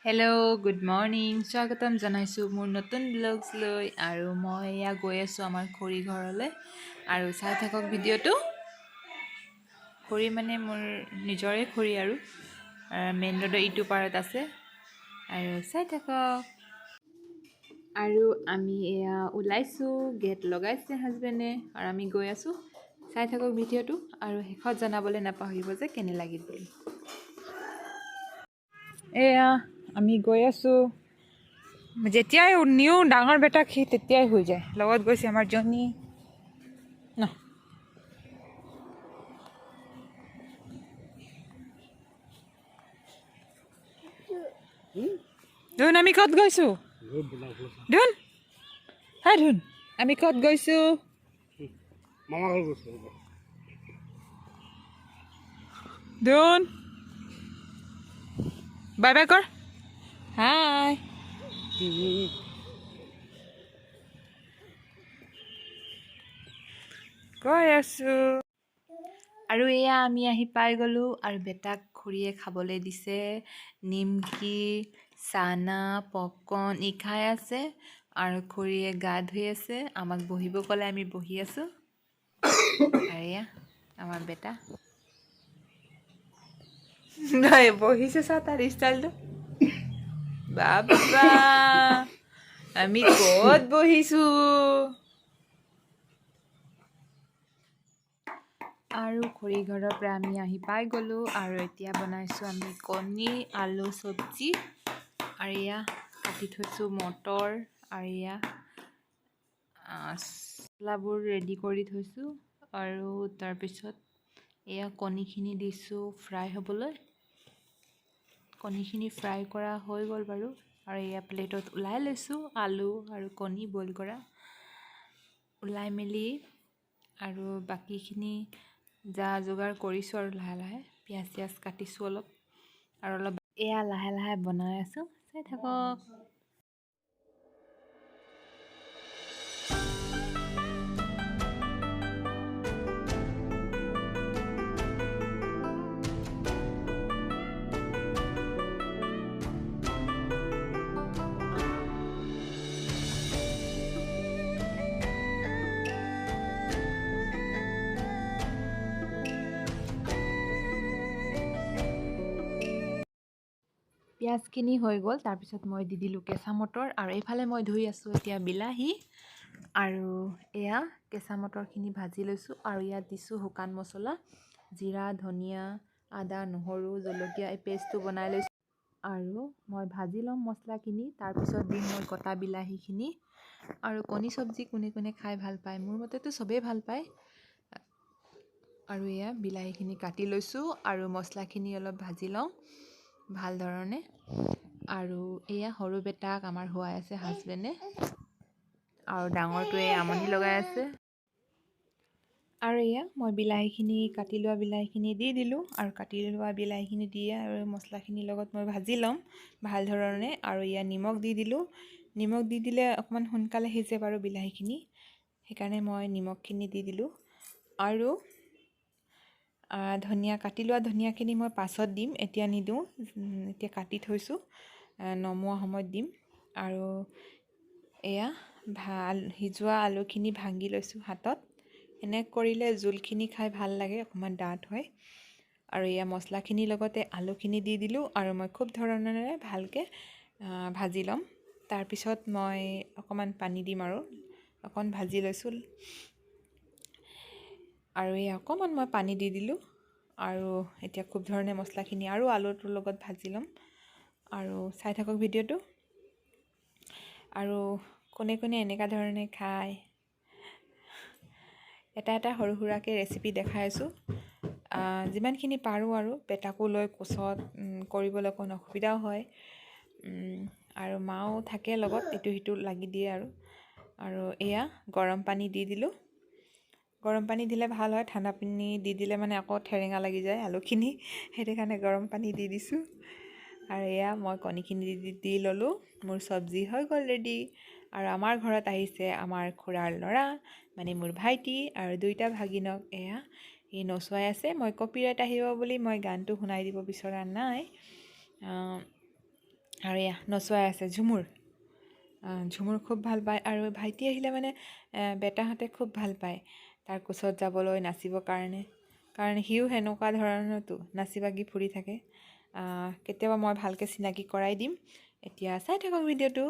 Hello' good morning স্বাগতম জনাইছোঁ মোৰ নতুন ব্লগছ লৈ আৰু মই এয়া গৈ আছোঁ আমাৰ খুৰী ঘৰলৈ আৰু চাই থাকক ভিডিঅ'টো। খুৰী মানে মোৰ নিজৰে খুৰী আৰু মেইন ৰোডৰ ইটো পাৰত আছে আৰু চাই থাকক। আৰু আমি এয়া ওলাইছোঁ, গেট লগাইছে হাজবেণ্ডে আৰু আমি গৈ আছোঁ। চাই থাকক ভিডিঅ'টো আৰু শেষত জনাবলৈ নাপাহৰিব যে কেনে লাগিল বুলি। এয়া আমি গৈ আছোঁ। যেতিয়াই নিও ডাঙৰ বেটাক সি তেতিয়াই হৈ যায়। লগত গৈছে আমাৰ জনী ন। ধুন আমি ক'ত গৈছোঁ? ধুন হা ধুন আমি ক'ত গৈছোঁ? মামা ঘৰ গৈছোঁ। ধুন বাই বাই কৰ। হাই গৈ আছোঁ। আৰু এয়া আমি আহি পাই গ'লোঁ আৰু বেটাক খুৰীয়ে খাবলৈ দিছে নিমকি, চানা, পপকৰ্ণ ই খাই আছে আৰু খুৰীয়ে গা ধুই আছে। আমাক বহিব ক'লে আমি বহি আছোঁ। আৰু এয়া আমাৰ বেটা নাই বহিছে চা তাৰ ষ্টাইলটো। বাবা আমি ক'ত বহিছোঁ? আৰু খুৰী ঘৰৰ পৰা আমি আহি পাই গ'লোঁ আৰু এতিয়া বনাইছোঁ আমি কণী আলু চব্জি আৰু এয়া কাটি থৈছোঁ মটৰ আৰু এয়া মছলাবোৰ ৰেডি কৰি থৈছোঁ আৰু তাৰপিছত এয়া কণীখিনি দিছোঁ ফ্ৰাই হ'বলৈ। কণীখিনি ফ্ৰাই কৰা হৈ গ'ল বাৰু আৰু এয়া প্লেটত ওলাই লৈছোঁ আলু আৰু কণী বইল কৰা ওলাই মেলি আৰু বাকীখিনি যা যোগাৰ কৰিছোঁ আৰু লাহে লাহে পিঁয়াজ চিয়াজ কাটিছোঁ অলপ আৰু অলপ এয়া লাহে লাহে বনাই আছোঁ। চাই থাকক। পিঁয়াজখিনি হৈ গ'ল, তাৰপিছত মই দি দিলোঁ কেঁচা মটৰ আৰু এইফালে মই ধুই আছোঁ এতিয়া বিলাহী আৰু এয়া কেঁচা মটৰখিনি ভাজি লৈছোঁ আৰু ইয়াত দিছোঁ শুকান মছলা, জিৰা, ধনিয়া, আদা, নহৰু, জলকীয়া এই পেষ্টটো বনাই লৈছোঁ আৰু মই ভাজি ল'ম মছলাখিনি। তাৰপিছত দিম মই কটা বিলাহীখিনি আৰু কণী চব্জি কোনে কোনে খাই ভাল পায়, মোৰ মতেতো চবেই ভাল পায়। আৰু এয়া বিলাহীখিনি কাটি লৈছোঁ আৰু মছলাখিনি অলপ ভাজি লওঁ ভাল ধৰণে আৰু এয়া সৰু বেটাক আমাৰ শুৱাই আছে হাজবেণ্ডে আৰু ডাঙৰটোৱে আমনি লগাই আছে। আৰু এয়া মই বিলাহীখিনি কাটি লোৱা বিলাহীখিনি দি দিলোঁ আৰু কাটি লোৱা বিলাহীখিনি দিয়ে আৰু মছলাখিনিৰ লগত মই ভাজি ল'ম ভাল ধৰণে আৰু এয়া নিমখ দি দিলোঁ। নিমখ দি দিলে অকণমান সোনকালে সিজে বাৰু বিলাহীখিনি, সেইকাৰণে মই নিমখখিনি দি দিলোঁ আৰু ধনিয়া কাটি লোৱা ধনিয়াখিনি মই পাছত দিম, এতিয়া নিদিওঁ, এতিয়া কাটি থৈছোঁ নমোৱা সময়ত দিম। আৰু এয়া সিজোৱা আলুখিনি ভাঙি লৈছোঁ হাতত। এনে কৰিলে জোলখিনি খাই ভাল লাগে, অকণমান ডাঠ হয়। আৰু এয়া মছলাখিনিৰ লগতে আলুখিনি দি দিলোঁ আৰু মই খুব ধৰণেৰে ভালকৈ ভাজি ল'ম। তাৰপিছত মই অকণমান পানী দিম আৰু অকণ ভাজি লৈছোঁ আৰু এই অকণমান মই পানী দি দিলোঁ আৰু এতিয়া খুব ধৰণে মছলাখিনি আৰু আলুটোৰ লগত ভাজি ল'ম আৰু চাই থাকক ভিডিঅ'টো। আৰু কোনে কোনে এনেকুৱা ধৰণে খায়, এটা এটা সৰু সুৰাকৈ ৰেচিপি দেখাই আছোঁ। যিমানখিনি পাৰোঁ আৰু বেটাকো লৈ কোচত কৰিবলৈ অকণ অসুবিধাও হয় আৰু মাও থাকে লগত, ইটো সিটো লাগি দিয়ে আৰু এয়া গৰম পানী দি দিলোঁ। গৰম পানী দিলে ভাল হয়, ঠাণ্ডা পানী দি দিলে মানে আকৌ ঠেৰেঙা লাগি যায় আলুখিনি, সেইটো কাৰণে গৰম পানী দি দিছোঁ। আৰু এয়া মই কণীখিনি দি ল'লোঁ, মোৰ চব্জি হৈ গ'ল ৰেডি। আৰু আমাৰ ঘৰত আহিছে আমাৰ খুৰাৰ ল'ৰা মানে মোৰ ভাইটি আৰু দুইটা ভাগিনক এয়া সি নচুৱাই আছে। মই কপিৰাইট আহিব বুলি মই গানটো শুনাই দিব বিচৰা নাই, আৰু এয়া নচুৱাই আছে ঝুমুৰ। ঝুমুৰ খুব ভাল পায় আৰু ভাইটি আহিলে মানে বেটাহঁতে খুব ভাল পায় তাৰ কোচত যাবলৈ নাচিবৰ কাৰণে, কাৰণ সিও সেনেকুৱা ধৰণৰতো নাচি বাগি ফুৰি থাকে। কেতিয়াবা মই ভালকৈ চিনাকি কৰাই দিম। এতিয়া চাই থাকক ভিডিঅ'টো।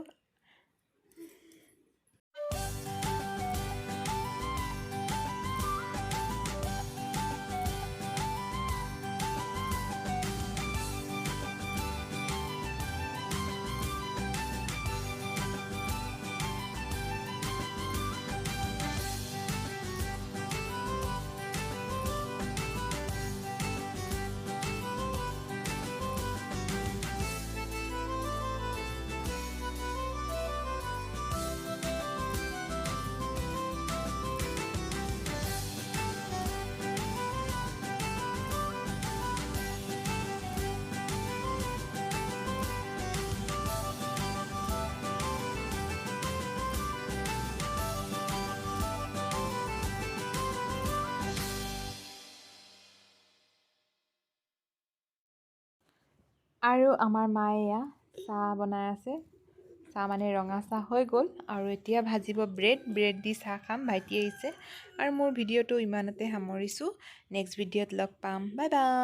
আৰু আমাৰ মায়ে এয়া চাহ বনাই আছে। চাহ মানে ৰঙা চাহ হৈ গ'ল আৰু এতিয়া ভাজিব ব্ৰেড দি চাহ খাম। ভাইটি আহিছে আৰু মোৰ ভিডিঅ'টো ইমানতে সামৰিছোঁ। নেক্সট ভিডিঅ'ত লগ পাম। Bye bye.